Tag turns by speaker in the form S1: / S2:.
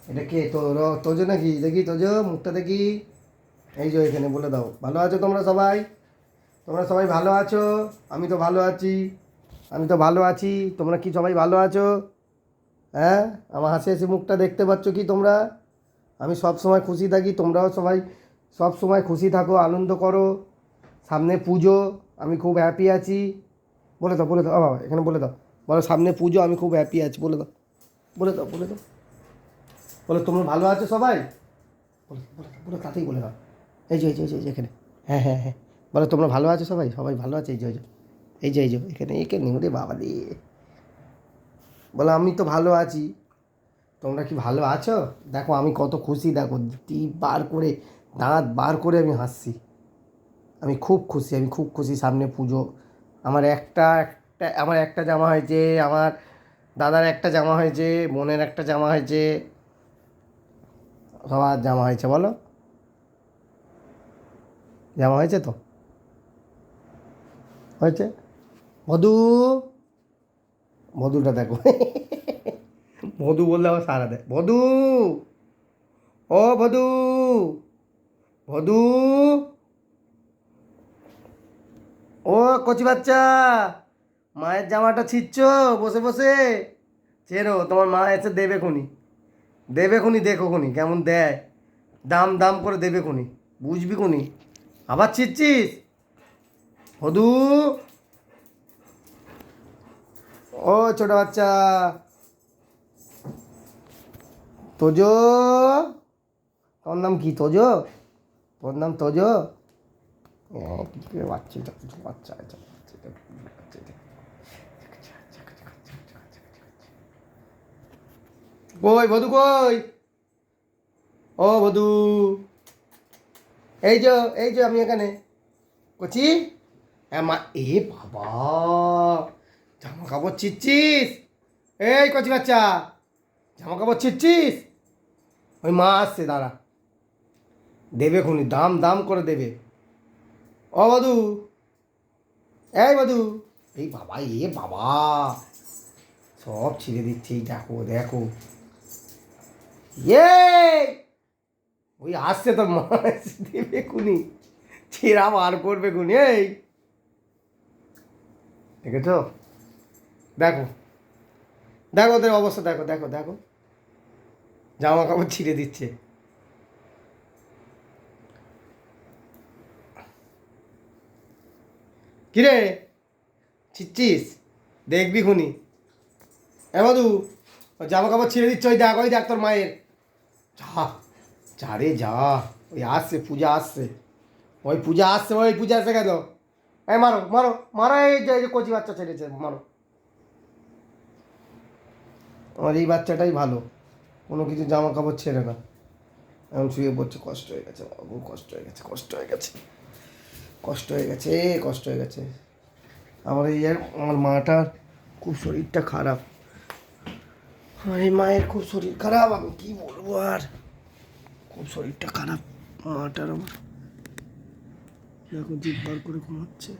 S1: এটা কে তোজো নাকি? দেখি তোজো মুখটা দেখি। এই যে এখানে বলে দাও, ভালো আছো তোমরা সবাই? তোমরা সবাই ভালো আছো? আমি তো ভালো আছি, আমি তো ভালো আছি। তোমরা কি সবাই ভালো আছো? হ্যাঁ, আমার হাসি হাসি মুখটা দেখতে পাচ্ছ কি তোমরা? আমি সব সময় খুশি থাকি, তোমরাও সবাই সব সময় খুশি থাকো, আনন্দ করো। সামনে পুজো, আমি খুব হ্যাপি আছি। বলে দাও, বলে দাও, বাবা এখানে বলে দাও। বলো সামনে পুজো, আমি খুব হ্যাপি আছি, বলে দাও, বলে দাও, বলে দাও। বলো তোমরা ভালো আছো সবাই? বলে বলে দাও, বলে তাতেই বলে দাও। এই যে এই যে এই যে এই যে এখানে। হ্যাঁ হ্যাঁ হ্যাঁ, বলো তোমরা ভালো আছো সবাই? সবাই ভালো আছে। এই যে এই যে এই যে এই যে এখানে এখানে ওরে বাবা দিয়ে। বলো আমি তো ভালো আছি, তোমরা কি ভালো আছো? দেখো আমি কত খুশি, দেখো টিপ বার করে, দাঁত বার করে আমি হাসছি। আমি খুব খুশি, আমি খুব খুশি। সামনে পুজো, আমার আমার একটা জামা হয়েছে, আমার দাদার একটা জামা হয়েছে, বোনের একটা জামা হয়েছে, সবার জামা হয়েছে। বলো জামা হয়েছে তো? হয়েছে। মধু, মধুটা দেখো মধু বললে আবার সারা দেয়। মধু, ও মধু, মধু, ও কচি বাচ্চা, মায়ের জামাটা ছিঁচ্ছ বসে বসে? চেরো, তোমার মা এসে দেবে খুনি, দেবে খুনি, দেখো খুনি কেমন দেয়, দাম দাম করে দেবে খুনি, বুঝবি খুনি। আবার ছিঁচ্ছিস? মধু, ও ছোট বাচ্চা, তোজো, তোর নাম কি? তোজো? তোর নাম তোজো? বাচ্চাটা বাচ্চা আছে, কই বধু কই? ও বধু, এই যে এই যে আমি এখানে। কচি, হ্যাঁ মা। এ বাবা, জামা কাপড় ছিঁচ্ছিস? এই কচি বাচ্চা, জামা কাপড় ছিঁচ্ছিস? ওই মা আসছে, দাঁড়া, দেবে খুনি, দাম দাম করে দেবে। ও বধু, এই বধু, এই বাবা, এ বাবা, সব ছিঁড়ে দিচ্ছে। এই দেখো দেখো, ইয়ে, ওই আসছে তোর মা, এসে দেবে খুনি, ছেঁড়া বার করবে খুনি। এই দেখেছ? দেখো দেখো ওদের অবস্থা, দেখো দেখো দেখো, জামা কাপড় ছিঁড়ে দিচ্ছে। কিরে ছিচ্ছিস? দেখবি খুনি। এ মধু, ওই জামা কাপড় ছিঁড়ে দিচ্ছে, ওই দেখ তোর মায়ের। যা, যা রে যা, ওই আসছে পূজা আসছে, ওই পূজা আসছে, ওই পূজা এসে গেল। এই মারো মারো মারো, এই যে কচি বাচ্চা ছেড়েছে, মারো। আমার এই বাচ্চাটাই ভালো, কোনো কিছু জামা কাপড় ছেড়ে না, এখন শুয়ে পড়ছে। কষ্ট হয়ে গেছে বাবু, কষ্ট হয়ে গেছে, কষ্ট হয়ে গেছে, কষ্ট হয়ে গেছে, কষ্ট হয়ে গেছে। আমার এই আমার মাটার খুব শরীরটা খারাপ, আমার এই মায়ের খুব শরীর খারাপ, আমি কি বলবো আর, খুব শরীরটা খারাপ মাটার আমার। এখন জিভ বার করে ঘুমাচ্ছে।